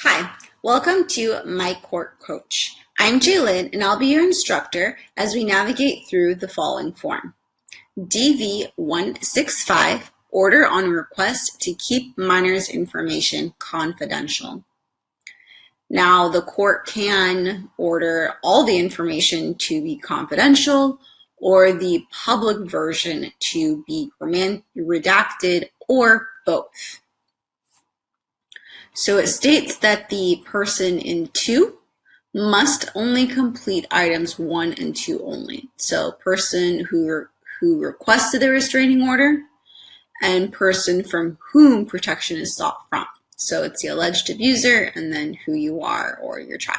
Hi, welcome to My Court Coach. I'm Jaylyn and I'll be your instructor as we navigate through the following form. DV-165, Order on Request to Keep Minors' Information Confidential. Now, the court can order all the information to be confidential or the public version to be redacted or both. So it states that the person in 2 must only complete items 1 and 2 only. So person who requested the restraining order and person from whom protection is sought from. So it's the alleged abuser and then who you are or your child.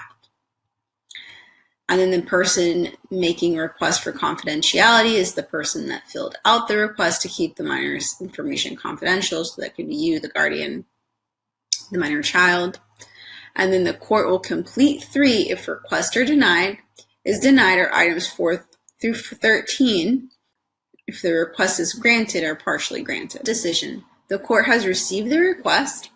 And then the person making request for confidentiality is the person that filled out the request to keep the minor's information confidential. So that could be you, the guardian, the minor child. And then the court will complete 3 if request or denied is denied, or items 4 through 13 if the request is granted or partially granted. Decision. The court has received the request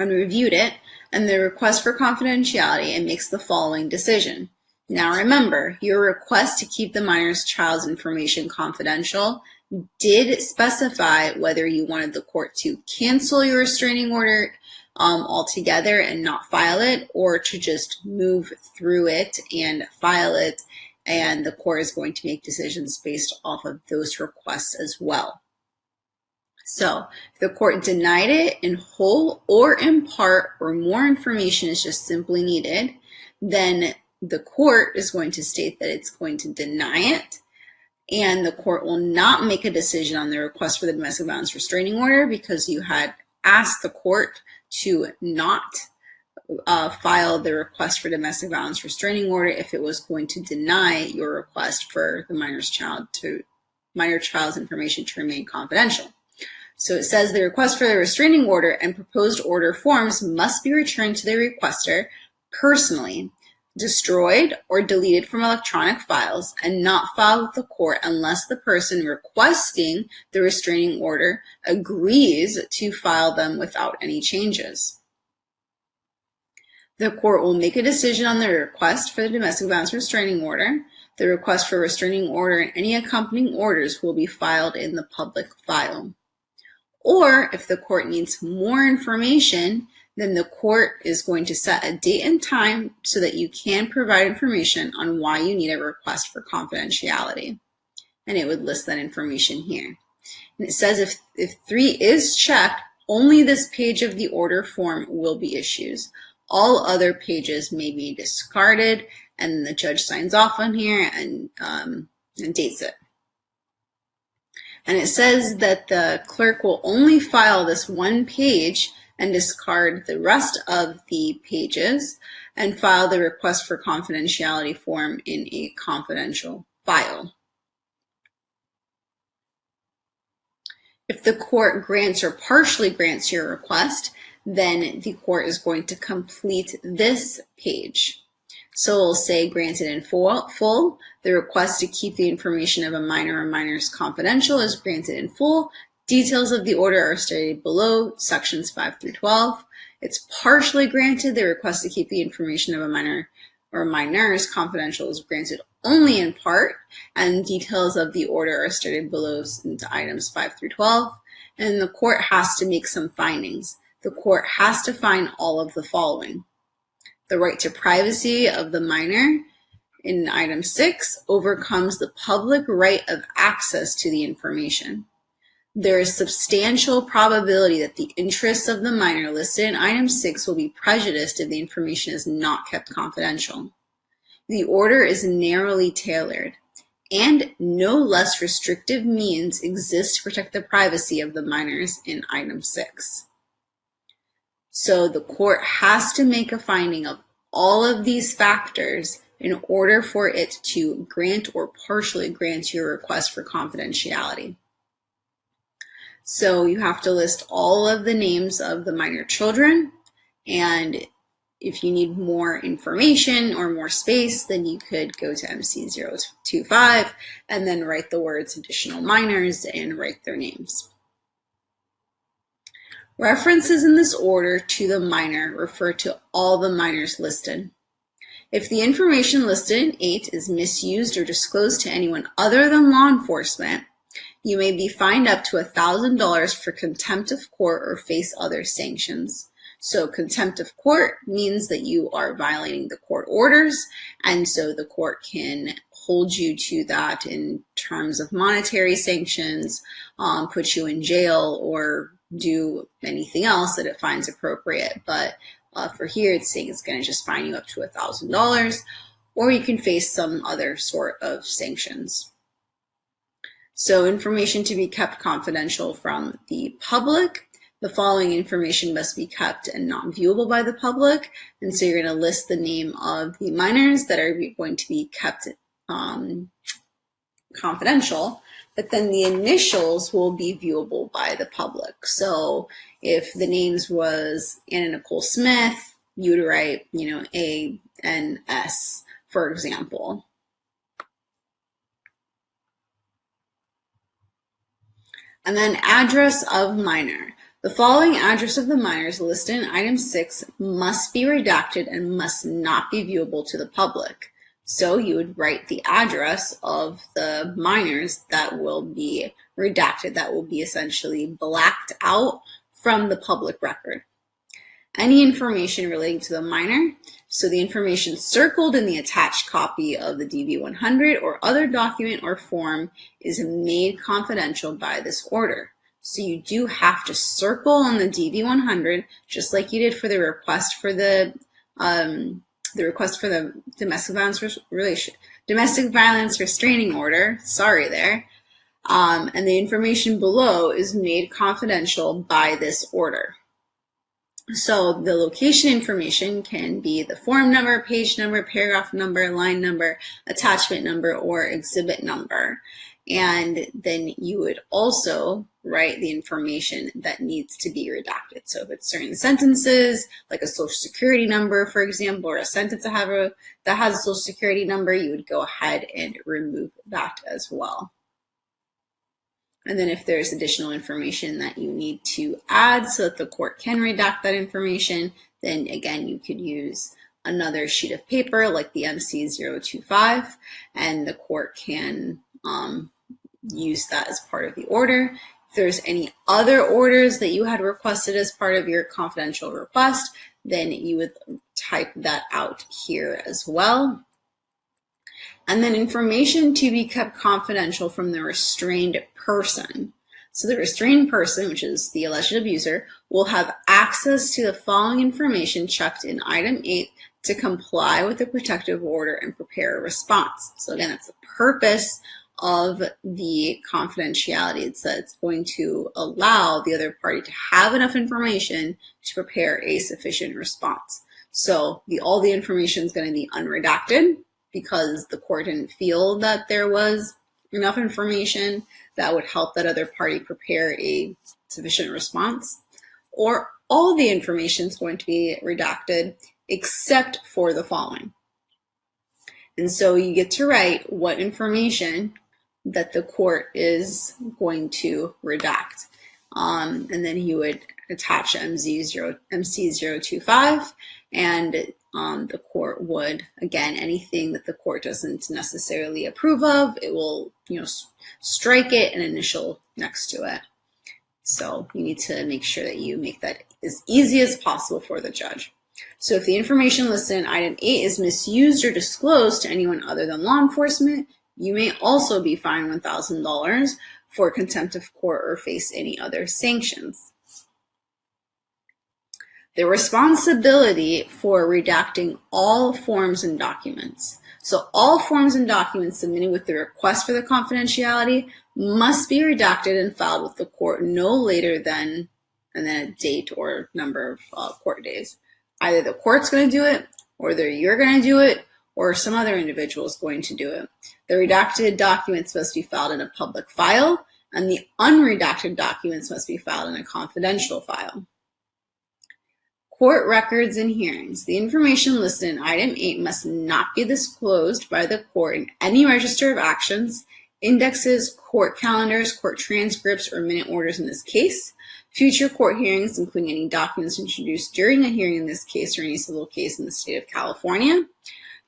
and reviewed it and the request for confidentiality and makes the following decision. Now remember, your request to keep the minor's child's information confidential did specify whether you wanted the court to cancel your restraining order altogether and not file it, or to just move through it and file it, and the court is going to make decisions based off of those requests as well. So if the court denied it in whole or in part, or more information is just simply needed, then the court is going to state that it's going to deny it, and the court will not make a decision on the request for the domestic violence restraining order because you had asked the court to not file the request for domestic violence restraining order if it was going to deny your request for the minor child's information to remain confidential. So it says the request for the restraining order and proposed order forms must be returned to the requester personally, destroyed or deleted from electronic files, and not filed with the court unless the person requesting the restraining order agrees to file them without any changes. The court will make a decision on the request for the domestic violence restraining order. The request for restraining order and any accompanying orders will be filed in the public file. Or if the court needs more information, then the court is going to set a date and time so that you can provide information on why you need a request for confidentiality. And it would list that information here. And it says if 3 is checked, only this page of the order form will be issued. All other pages may be discarded, and the judge signs off on here and dates it. And it says that the clerk will only file this one page and discard the rest of the pages and file the request for confidentiality form in a confidential file. If the court grants or partially grants your request, then the court is going to complete this page. So it'll say granted in full. The request to keep the information of a minor or minors confidential is granted in full. Details of the order are stated below, sections 5 through 12. It's partially granted. The request to keep the information of a minor or minors confidential is granted only in part, and details of the order are stated below into items 5 through 12. And the court has to make some findings. The court has to find all of the following. The right to privacy of the minor in item 6 overcomes the public right of access to the information. There is substantial probability that the interests of the minor listed in item 6 will be prejudiced if the information is not kept confidential. The order is narrowly tailored, and no less restrictive means exist to protect the privacy of the minors in item 6. So the court has to make a finding of all of these factors in order for it to grant or partially grant your request for confidentiality. So you have to list all of the names of the minor children, and if you need more information or more space, then you could go to MC025 and then write the words additional minors and write their names. References in this order to the minor refer to all the minors listed. If the information listed in 8 is misused or disclosed to anyone other than law enforcement, you may be fined up to $1,000 for contempt of court or face other sanctions. So contempt of court means that you are violating the court orders, and so the court can hold you to that in terms of monetary sanctions, put you in jail, or do anything else that it finds appropriate. But for here, it's saying it's going to just fine you up to $1,000, or you can face some other sort of sanctions. So information to be kept confidential from the public. The following information must be kept and not viewable by the public. And so you're going to list the name of the minors that are going to be kept confidential, but then the initials will be viewable by the public. So if the names was Anna Nicole Smith, you would write, A-N-S, for example. And then address of minor. The following address of the minors listed in item 6 must be redacted and must not be viewable to the public. So you would write the address of the minors that will be redacted, that will be essentially blacked out from the public record. Any information relating to the minor, so the information circled in the attached copy of the DV-100 or other document or form, is made confidential by this order. So you do have to circle on the DV-100, just like you did for the request for the domestic violence restraining order. Sorry there. And the information below is made confidential by this order. So the location information can be the form number, page number, paragraph number, line number, attachment number, or exhibit number. And then you would also write the information that needs to be redacted. So if it's certain sentences, like a social security number, for example, or a sentence that has a social security number, you would go ahead and remove that as well. And then if there's additional information that you need to add so that the court can redact that information, then again, you could use another sheet of paper like the MC-025, and the court can use that as part of the order. If there's any other orders that you had requested as part of your confidential request, then you would type that out here as well. And then information to be kept confidential from the restrained person. So the restrained person, which is the alleged abuser, will have access to the following information checked in item 8 to comply with the protective order and prepare a response. So again, that's the purpose of the confidentiality. It's that it's going to allow the other party to have enough information to prepare a sufficient response. So all the information is going to be unredacted, because the court didn't feel that there was enough information that would help that other party prepare a sufficient response, or all the information is going to be redacted except for the following. And so you get to write what information that the court is going to redact. And then you would attach MC-025, and the court would, again, anything that the court doesn't necessarily approve of, it will, strike it and initial next to it. So you need to make sure that you make that as easy as possible for the judge. So if the information listed in item 8 is misused or disclosed to anyone other than law enforcement, you may also be fined $1,000 for contempt of court or face any other sanctions. The responsibility for redacting all forms and documents. So all forms and documents submitted with the request for the confidentiality must be redacted and filed with the court no later than, and then a date or number of court days. Either the court's going to do it, or either you're going to do it, or some other individual is going to do it. The redacted documents must be filed in a public file, and the unredacted documents must be filed in a confidential file. Court records and hearings. The information listed in item 8 must not be disclosed by the court in any register of actions, indexes, court calendars, court transcripts, or minute orders in this case, future court hearings, including any documents introduced during a hearing in this case or any civil case in the state of California,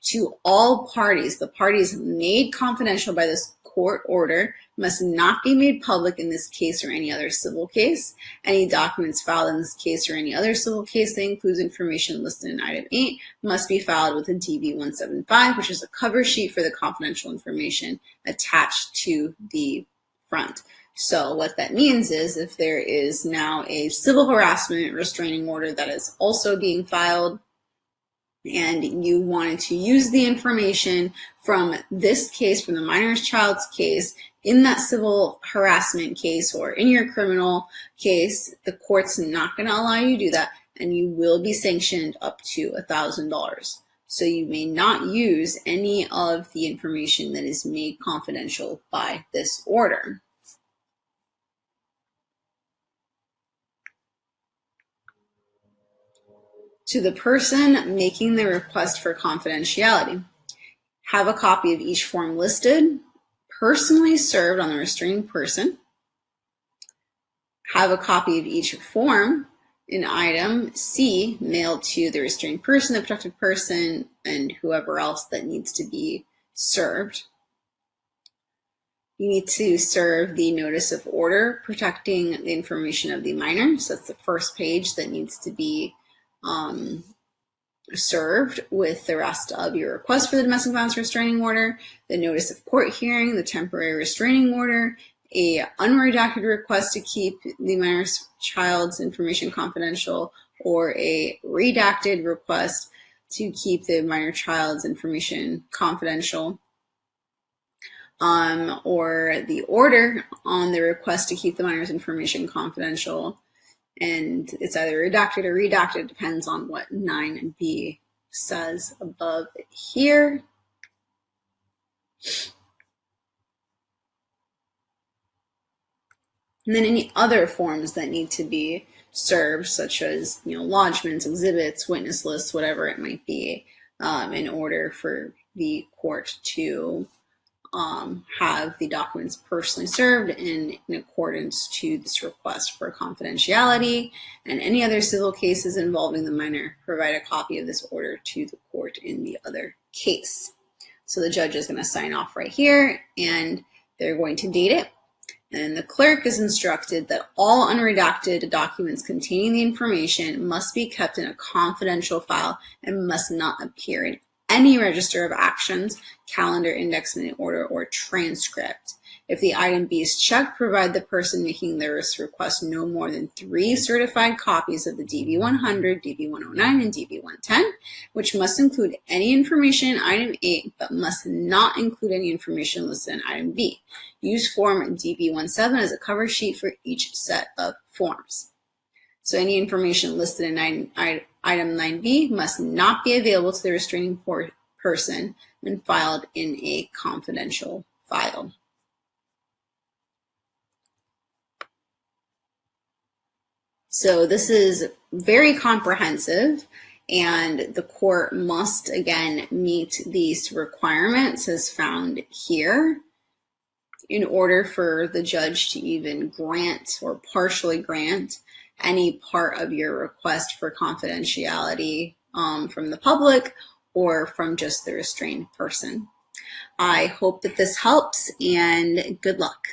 to all parties. The parties made confidential by this court order must not be made public in this case or any other civil case. Any documents filed in this case or any other civil case that includes information listed in item 8 must be filed with a DV-165, which is a cover sheet for the confidential information attached to the front. So what that means is if there is now a civil harassment restraining order that is also being filed, and you wanted to use the information from this case, from the minor child's case, in that civil harassment case or in your criminal case, the court's not going to allow you to do that, and you will be sanctioned up to $1,000. So you may not use any of the information that is made confidential by this order. To the person making the request for confidentiality, have a copy of each form listed, personally served on the restraining person. Have a copy of each form in item C mailed to the restraining person, the protected person, and whoever else that needs to be served. You need to serve the notice of order protecting the information of the minor. So that's the first page that needs to be served with the rest of your request for the domestic violence restraining order, the notice of court hearing, the temporary restraining order, a unredacted request to keep the minor child's information confidential, or a redacted request to keep the minor child's information confidential, or the order on the request to keep the minor's information confidential. And it's either redacted or redacted, depends on what 9B says above here. And then any other forms that need to be served, such as lodgements, exhibits, witness lists, whatever it might be, in order for the court to have the documents personally served in accordance to this request for confidentiality, and any other civil cases involving the minor, provide a copy of this order to the court in the other case. So the judge is going to sign off right here, and they're going to date it. And the clerk is instructed that all unredacted documents containing the information must be kept in a confidential file and must not appear in any register of actions, calendar, index, minute order, or transcript. If the item B is checked, provide the person making the request no more than 3 certified copies of the DV-100, DV-109, and DV-110, which must include any information in item 8, but must not include any information listed in item B. Use form DV-17 as a cover sheet for each set of forms. So any information listed in item 9B must not be available to the restraining person when filed in a confidential file. So this is very comprehensive, and the court must, again, meet these requirements as found here in order for the judge to even grant or partially grant any part of your request for confidentiality from the public or from just the restrained person. I hope that this helps, and good luck.